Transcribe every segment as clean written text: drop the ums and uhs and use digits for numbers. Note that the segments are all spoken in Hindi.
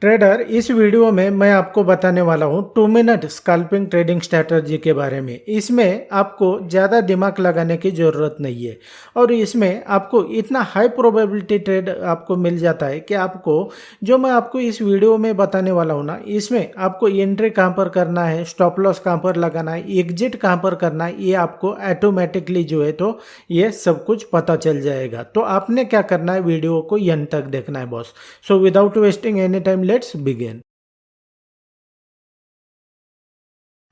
ट्रेडर, इस वीडियो में मैं आपको बताने वाला हूँ 2 मिनट स्कैल्पिंग ट्रेडिंग स्ट्रैटेजी के बारे में। इसमें आपको ज़्यादा दिमाग लगाने की ज़रूरत नहीं है और इसमें आपको इतना हाई प्रोबेबिलिटी ट्रेड आपको मिल जाता है कि आपको जो मैं आपको इस वीडियो में बताने वाला हूँ ना, इसमें आपको एंट्री कहाँ पर करना है, स्टॉप लॉस कहाँ पर लगाना है, एग्जिट कहाँ पर करना है, ये आपको ऑटोमेटिकली जो है तो ये सब कुछ पता चल जाएगा। तो आपने क्या करना है, वीडियो को एंड तक देखना है boss. So without wasting any time let's begin.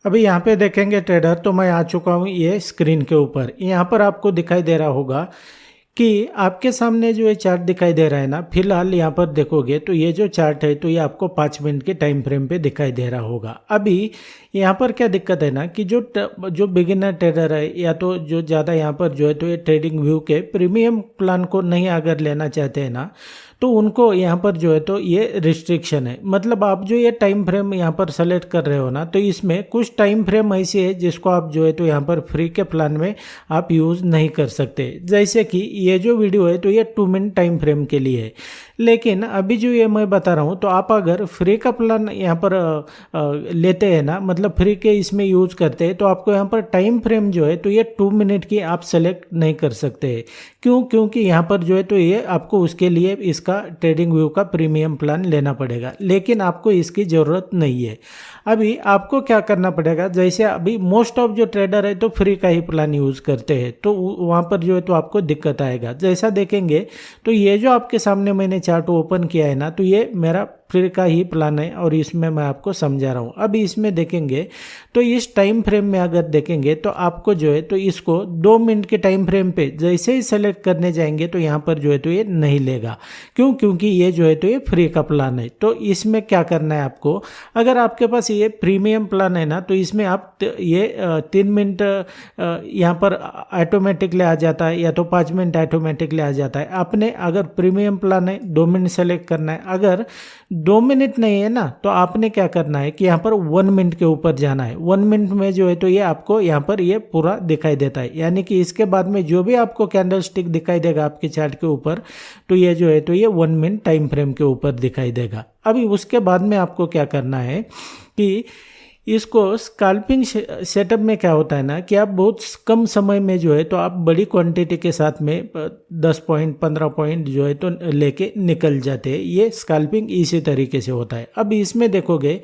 अभी यहाँ पे देखेंगे ट्रेडर, तो मैं आ चुका हूँ ये स्क्रीन के ऊपर। यहाँ पर आपको दिखाई दे रहा होगा कि आपके सामने जो ये चार्ट दिखाई दे रहा है ना, फिलहाल यहाँ पर देखोगे तो ये जो चार्ट है तो ये आपको 5 मिनट के टाइम फ्रेम पे दिखाई दे रहा होगा। अभी यहाँ पर क्या दिक्कत है ना कि जो बिगिनर ट्रेडर है या तो जो ज़्यादा यहाँ पर जो है तो ये ट्रेडिंग व्यू के प्रीमियम प्लान को नहीं अगर लेना चाहते हैं ना, तो उनको यहाँ पर जो है तो ये रिस्ट्रिक्शन है। मतलब आप जो ये टाइम फ्रेम यहाँ पर सेलेक्ट कर रहे हो ना, तो इसमें कुछ टाइम फ्रेम ऐसे है जिसको आप जो है तो यहाँ पर फ्री के प्लान में आप यूज़ नहीं कर सकते। जैसे कि ये जो वीडियो है तो ये 2 मिनट टाइम फ्रेम के लिए है, लेकिन अभी जो ये मैं बता रहा हूँ तो आप अगर फ्री का प्लान यहाँ पर लेते हैं ना, मतलब फ्री के इसमें यूज़ करते हैं, तो आपको यहाँ पर टाइम फ्रेम जो है तो ये 2 मिनट की आप सेलेक्ट नहीं कर सकते। क्यों? क्योंकि यहाँ पर जो है तो ये आपको उसके लिए इसका ट्रेडिंग व्यू का प्रीमियम प्लान लेना पड़ेगा, लेकिन आपको इसकी ज़रूरत नहीं है। अभी आपको क्या करना पड़ेगा, जैसे अभी मोस्ट ऑफ जो ट्रेडर है तो फ्री का ही प्लान यूज़ करते हैं, तो वहाँ पर जो है तो आपको दिक्कत आएगा। जैसा देखेंगे तो ये जो आपके सामने मैंने चार्ट ओपन किया है ना, तो ये मेरा फ्री का ही प्लान है और इसमें मैं आपको समझा रहा हूँ। अभी इसमें देखेंगे तो इस टाइम फ्रेम में अगर देखेंगे तो आपको जो है तो इसको 2 मिनट के टाइम फ्रेम पे जैसे ही सेलेक्ट करने जाएंगे तो यहाँ पर जो है तो ये नहीं लेगा। क्यों? क्योंकि ये जो है तो ये फ्री का प्लान है। तो इसमें क्या करना है आपको, अगर आपके पास ये प्रीमियम प्लान है ना, तो इसमें आप ये 3 मिनट यहाँ पर ऑटोमेटिकली आ जाता है या तो 5 मिनट ऑटोमेटिकली आ जाता है। आपने अगर प्रीमियम प्लान है 2 मिनट सेलेक्ट करना है, अगर 2 मिनट नहीं है ना, तो आपने क्या करना है कि यहाँ पर 1 मिनट के ऊपर जाना है। 1 मिनट में जो है तो ये आपको यहाँ पर ये पूरा दिखाई देता है, यानी कि इसके बाद में जो भी आपको कैंडल स्टिक दिखाई देगा आपके चार्ट के ऊपर, तो ये जो है तो ये 1 मिनट टाइम फ्रेम के ऊपर दिखाई देगा। अभी उसके बाद में आपको क्या करना है कि इसको स्कैल्पिंग सेटअप में क्या होता है ना कि आप बहुत कम समय में जो है तो आप बड़ी क्वांटिटी के साथ में 10 पॉइंट 15 पॉइंट जो है तो लेके निकल जाते हैं। ये स्कैल्पिंग इसी तरीके से होता है। अब इसमें देखोगे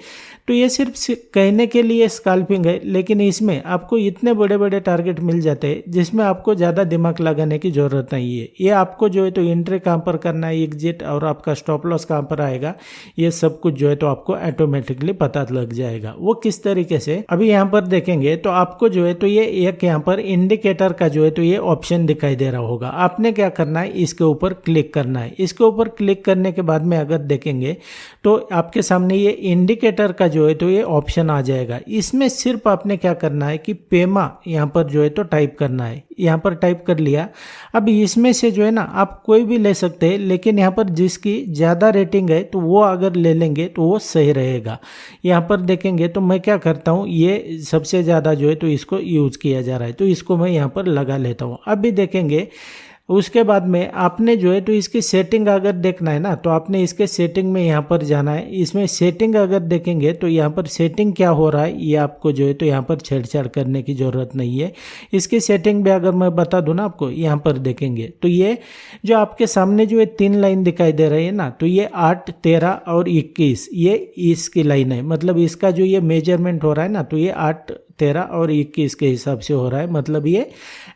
तो ये सिर्फ कहने के लिए स्कैल्पिंग है, लेकिन इसमें आपको इतने बड़े बड़े टारगेट मिल जाते हैं जिसमें आपको ज़्यादा दिमाग लगाने की ज़रूरत नहीं है। ये आपको जो है तो एंट्री कहाँ पर करना है, एग्जिट और आपका स्टॉप लॉस कहाँ पर आएगा, ये सब कुछ जो है तो आपको ऑटोमेटिकली पता लग जाएगा। वो किस तरीके से, अभी यहाँ पर देखेंगे तो आपको जो है तो ये एक यहाँ पर इंडिकेटर का जो है तो ये ऑप्शन दिखाई दे रहा होगा। आपने क्या करना है, इसके ऊपर क्लिक करना है। इसके ऊपर क्लिक करने के बाद में अगर देखेंगे तो आपके सामने ये इंडिकेटर का जो है तो ये ऑप्शन आ जाएगा। इसमें सिर्फ आपने क्या करना है कि पेमा यहाँ पर जो है तो टाइप करना है। यहाँ पर टाइप कर लिया। अब इसमें से जो है ना आप कोई भी ले सकते हैं, लेकिन यहाँ पर जिसकी ज़्यादा रेटिंग है तो वो अगर ले लेंगे तो वो सही रहेगा। यहाँ पर देखेंगे तो मैं क्या करता हूँ, ये सबसे ज़्यादा जो है तो इसको यूज़ किया जा रहा है, तो इसको मैं यहाँ पर लगा लेता हूँ। अभी देखेंगे उसके बाद में आपने जो है तो इसकी सेटिंग अगर देखना है ना, तो आपने इसके सेटिंग में यहाँ पर जाना है। इसमें सेटिंग अगर देखेंगे तो यहाँ पर सेटिंग क्या हो रहा है ये आपको जो है तो यहाँ पर छेड़छाड़ करने की ज़रूरत नहीं है। इसकी सेटिंग भी अगर मैं बता दूँ ना आपको, यहाँ पर देखेंगे तो ये जो आपके सामने जो है 3 लाइन दिखाई दे रही है ना, तो ये 8, 13 और 21 ये इसकी लाइन है। मतलब इसका जो ये मेजरमेंट हो रहा है ना, तो ये 8, 13 और 21 के हिसाब से हो रहा है। मतलब ये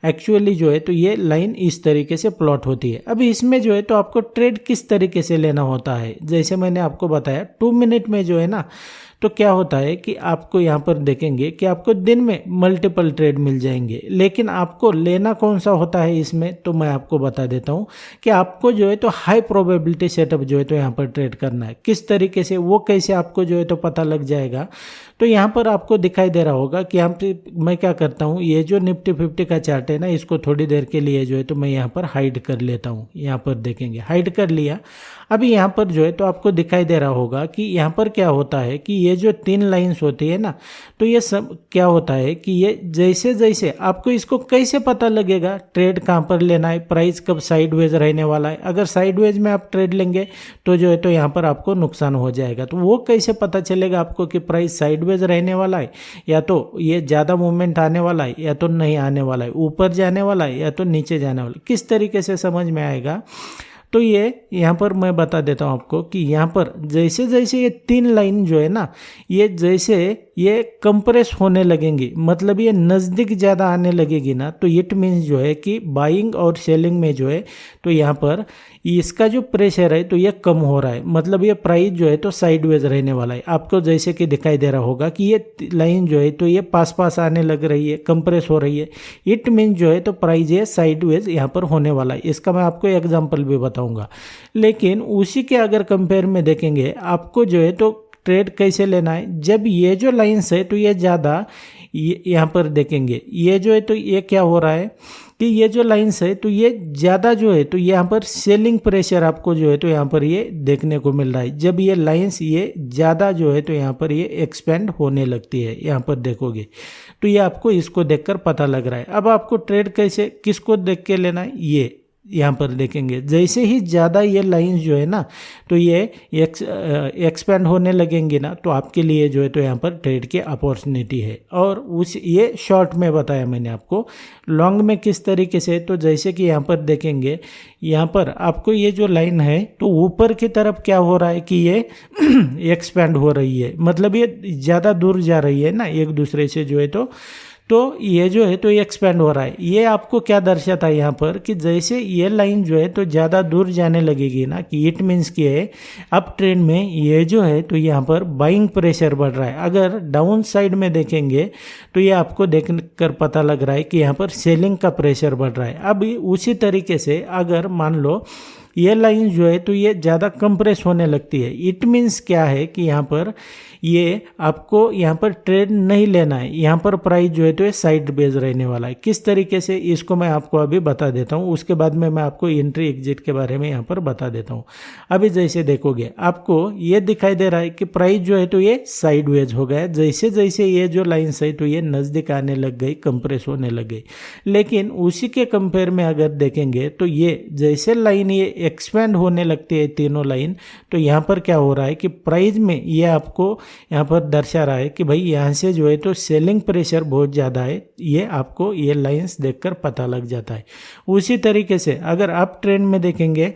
एक्चुअली जो है तो ये लाइन इस तरीके से प्लॉट होती है। अभी इसमें जो है तो आपको ट्रेड किस तरीके से लेना होता है, जैसे मैंने आपको बताया 2 मिनट में जो है ना, तो क्या होता है कि आपको यहाँ पर देखेंगे कि आपको दिन में मल्टीपल ट्रेड मिल जाएंगे, लेकिन आपको लेना कौन सा होता है इसमें, तो मैं आपको बता देता हूँ कि आपको जो है तो हाई प्रोबेबिलिटी सेटअप जो है तो यहाँ पर ट्रेड करना है। किस तरीके से, वो कैसे आपको जो है तो पता लग जाएगा। तो यहाँ पर आपको दिखाई दे रहा होगा कि यहाँ पे मैं क्या करता हूँ, ये जो निफ्टी 50 का चार्ट है ना, इसको थोड़ी देर के लिए जो है तो मैं यहाँ पर हाइड कर लेता हूँ। यहाँ पर देखेंगे हाइड कर लिया। अभी यहाँ पर जो है तो आपको दिखाई दे रहा होगा कि यहाँ पर क्या होता है कि ये जो 3 लाइंस होती है ना, तो ये सब क्या होता है कि ये जैसे जैसे आपको इसको कैसे पता लगेगा ट्रेड कहाँ पर लेना है, प्राइस कब साइडवेज रहने वाला है। अगर साइडवेज में आप ट्रेड लेंगे तो जो है तो यहाँ पर आपको नुकसान हो जाएगा। तो वो कैसे पता चलेगा आपको कि प्राइस साइडवेज रहने वाला है, या तो ये ज़्यादा मूवमेंट आने वाला है या तो नहीं आने वाला है, ऊपर जाने वाला है या तो नीचे जाने वाला है, किस तरीके से समझ में आएगा। तो ये यहाँ पर मैं बता देता हूँ आपको कि यहाँ पर जैसे जैसे ये 3 लाइन जो है ना, ये जैसे ये कंप्रेस होने लगेंगी, मतलब ये नज़दीक ज़्यादा आने लगेगी ना, तो इट मीन्स जो है कि बाइंग और सेलिंग में जो है तो यहाँ पर इसका जो प्रेशर है तो ये कम हो रहा है, मतलब ये प्राइस जो है तो साइडवेज रहने वाला है। आपको जैसे कि दिखाई दे रहा होगा कि ये लाइन जो है तो ये पास पास आने लग रही है, कंप्रेस हो रही है, इट मीन्स जो है तो प्राइस ये साइडवेज यहाँ पर होने वाला है। इसका मैं आपको एग्जाम्पल भी बताऊंगा। लेकिन उसी के अगर कंपेयर में देखेंगे आपको जो है तो ट्रेड कैसे लेना है, जब ये जो लाइन्स है तो ये ज़्यादा यहाँ पर देखेंगे, ये जो है तो ये क्या हो रहा है कि ये जो लाइन्स है तो ये ज़्यादा जो है तो यहाँ पर सेलिंग प्रेशर आपको जो है तो यहाँ पर ये देखने को मिल रहा है। जब ये लाइन्स ये ज़्यादा जो है तो यहाँ पर ये एक्सपेंड होने लगती है, यहाँ पर देखोगे तो ये आपको इसको देखकर पता लग रहा है। अब आपको ट्रेड कैसे किसको देख के लेना है, ये यहाँ पर देखेंगे जैसे ही ज़्यादा ये लाइंस जो है ना तो ये एक्सपेंड होने लगेंगे ना, तो आपके लिए जो है तो यहाँ पर ट्रेड की अपॉर्चुनिटी है। और उस ये शॉर्ट में बताया मैंने आपको, लॉन्ग में किस तरीके से, तो जैसे कि यहाँ पर देखेंगे, यहाँ पर आपको ये जो लाइन है तो ऊपर की तरफ क्या हो रहा है कि ये एक्सपेंड हो रही है, मतलब ये ज़्यादा दूर जा रही है ना एक दूसरे से जो है तो ये जो है तो ये एक्सपेंड हो रहा है। ये आपको क्या दर्शाता है यहाँ पर कि जैसे ये लाइन जो है तो ज़्यादा दूर जाने लगेगी ना, कि इट मीन्स कि है अप ट्रेंड में ये जो है तो यहाँ पर बाइंग प्रेशर बढ़ रहा है। अगर डाउन साइड में देखेंगे तो ये आपको देख कर पता लग रहा है कि यहाँ पर सेलिंग का प्रेशर बढ़ रहा है। अब उसी तरीके से अगर मान लो ये लाइन जो है तो ये ज़्यादा कंप्रेस होने लगती है, इट मीन्स क्या है कि यहाँ पर ये आपको यहाँ पर ट्रेड नहीं लेना है, यहाँ पर प्राइस जो है तो ये साइड बेस रहने वाला है। किस तरीके से इसको मैं आपको अभी बता देता हूँ, उसके बाद में मैं आपको एंट्री एग्जिट के बारे में यहाँ पर बता देता हूँ। अभी जैसे देखोगे आपको ये दिखाई दे रहा है कि प्राइस जो है तो ये साइड वेज हो गया, जैसे जैसे ये जो लाइन्स है तो ये नज़दीक आने लग गई, कंप्रेस होने लग गई। लेकिन उसी के कंपेयर में अगर देखेंगे तो ये जैसे लाइन ये एक्सपेंड होने लगती है तीनों लाइन, तो यहाँ पर क्या हो रहा है कि प्राइस में ये आपको यहाँ पर दर्शा रहा है कि भाई यहाँ से जो है तो सेलिंग प्रेशर बहुत ज़्यादा है, ये आपको ये लाइंस देखकर पता लग जाता है। उसी तरीके से अगर आप ट्रेंड में देखेंगे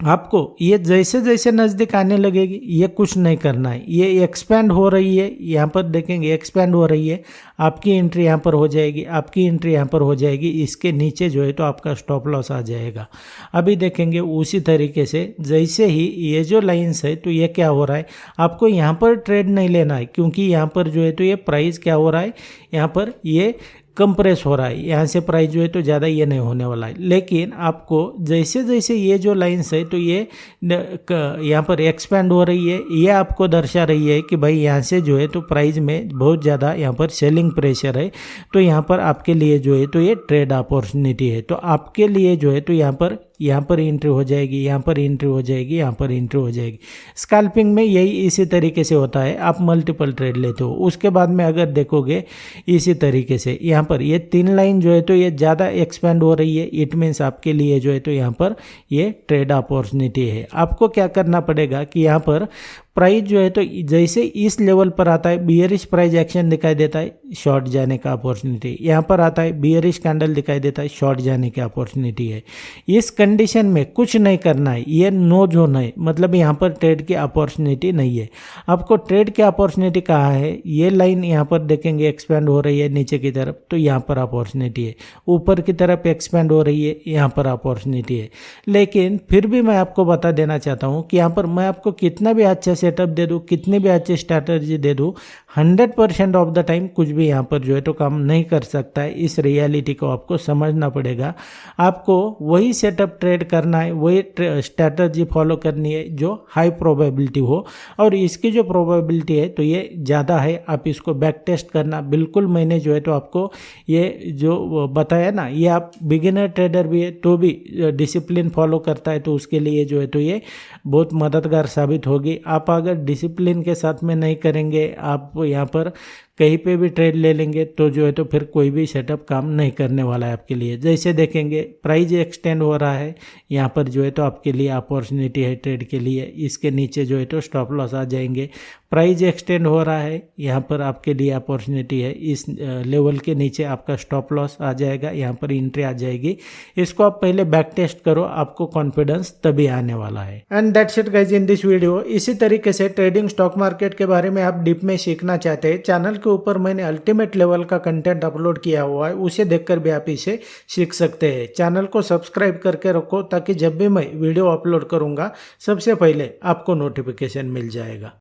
आपको ये जैसे जैसे नज़दीक आने लगेगी, ये कुछ नहीं करना है, ये एक्सपेंड हो रही है, यहाँ पर देखेंगे एक्सपेंड हो रही है, आपकी एंट्री यहाँ पर हो जाएगी, आपकी एंट्री यहाँ पर हो जाएगी, इसके नीचे जो है तो आपका स्टॉप लॉस आ जाएगा। अभी देखेंगे उसी तरीके से जैसे ही ये जो लाइंस है तो ये क्या हो रहा है, आपको यहाँ पर ट्रेड नहीं लेना है, क्योंकि यहाँ पर जो है तो ये प्राइस क्या हो रहा है, यहाँ पर ये कंप्रेस हो रहा है, यहाँ से प्राइस जो है तो ज़्यादा ये नहीं होने वाला है। लेकिन आपको जैसे जैसे ये जो लाइंस है तो ये यहाँ पर एक्सपेंड हो रही है, ये आपको दर्शा रही है कि भाई यहाँ से जो है तो प्राइस में बहुत ज़्यादा यहाँ पर सेलिंग प्रेशर है, तो यहाँ पर आपके लिए जो है तो ये ट्रेड अपॉर्चुनिटी है। तो आपके लिए जो है तो यहाँ पर एंट्री हो जाएगी, यहाँ पर एंट्री हो जाएगी, यहाँ पर एंट्री हो जाएगी। स्कैल्पिंग में यही इसी तरीके से होता है, आप मल्टीपल ट्रेड लेते हो। उसके बाद में अगर देखोगे इसी तरीके से यहाँ पर ये 3 लाइन जो है तो ये ज़्यादा एक्सपेंड हो रही है, इट मीन्स आपके लिए जो है तो यहाँ पर ये ट्रेड अपॉर्चुनिटी है। आपको क्या करना पड़ेगा कि यहाँ पर प्राइस जो है तो जैसे इस लेवल पर आता है बियरिश प्राइस एक्शन दिखाई देता है, शॉर्ट जाने का अपॉर्चुनिटी, यहाँ पर आता है बियरिश कैंडल दिखाई देता है, शॉर्ट जाने की अपॉर्चुनिटी है। इस कंडीशन में कुछ नहीं करना है, ये नो जोन है, मतलब यहाँ पर ट्रेड की अपॉर्चुनिटी नहीं है। आपको ट्रेड की अपॉर्चुनिटी कहाँ है, ये लाइन यहाँ पर देखेंगे एक्सपेंड हो रही है नीचे की तरफ, तो यहाँ पर अपॉर्चुनिटी है। ऊपर की तरफ एक्सपेंड हो रही है, यहाँ पर अपॉर्चुनिटी है। लेकिन फिर भी मैं आपको बता देना चाहता हूँ कि यहाँ पर मैं आपको कितना भी अच्छा सेटअप दे दूँ, कितनी भी अच्छी स्ट्रैटेजी दे दूँ, 100% ऑफ द टाइम कुछ भी यहाँ पर जो है तो काम नहीं कर सकता है। इस रियलिटी को आपको समझना पड़ेगा। आपको वही सेटअप ट्रेड करना है, वही स्ट्रैटेजी फॉलो करनी है जो हाई प्रोबेबिलिटी हो, और इसकी जो प्रोबेबिलिटी है तो ये ज़्यादा है। आप इसको बैक टेस्ट करना बिल्कुल, मैंने जो है तो आपको ये जो बताया ना, ये आप बिगिनर ट्रेडर भी है तो भी डिसिप्लिन फॉलो करता है तो उसके लिए जो है तो ये बहुत मददगार साबित होगी। आप अगर डिसिप्लिन के साथ में नहीं करेंगे, आप यहाँ पर कहीं पे भी ट्रेड ले लेंगे तो जो है तो फिर कोई भी सेटअप काम नहीं करने वाला है आपके लिए। जैसे देखेंगे प्राइस एक्सटेंड हो रहा है, यहाँ पर जो है तो आपके लिए अपॉर्चुनिटी है ट्रेड के लिए। इसके नीचे जो है तो स्टॉप लॉस आ जाएंगे। प्राइस एक्सटेंड हो रहा है, यहाँ पर आपके लिए अपॉर्चुनिटी है। इस लेवल के नीचे आपका स्टॉप लॉस आ जाएगा, यहाँ पर एंट्री आ जाएगी। इसको आप पहले बैक टेस्ट करो, आपको कॉन्फिडेंस तभी आने वाला है। And that's it guys in this video. इसी तरीके से ट्रेडिंग स्टॉक मार्केट के बारे में आप डीप में सीखना चाहते हैं, चैनल के ऊपर मैंने अल्टीमेट लेवल का कंटेंट अपलोड किया हुआ है, उसे देखकर भी आप इसे सीख सकते हैं। चैनल को सब्सक्राइब करके रखो ताकि जब भी मैं वीडियो अपलोड करूंगा सबसे पहले आपको नोटिफिकेशन मिल जाएगा।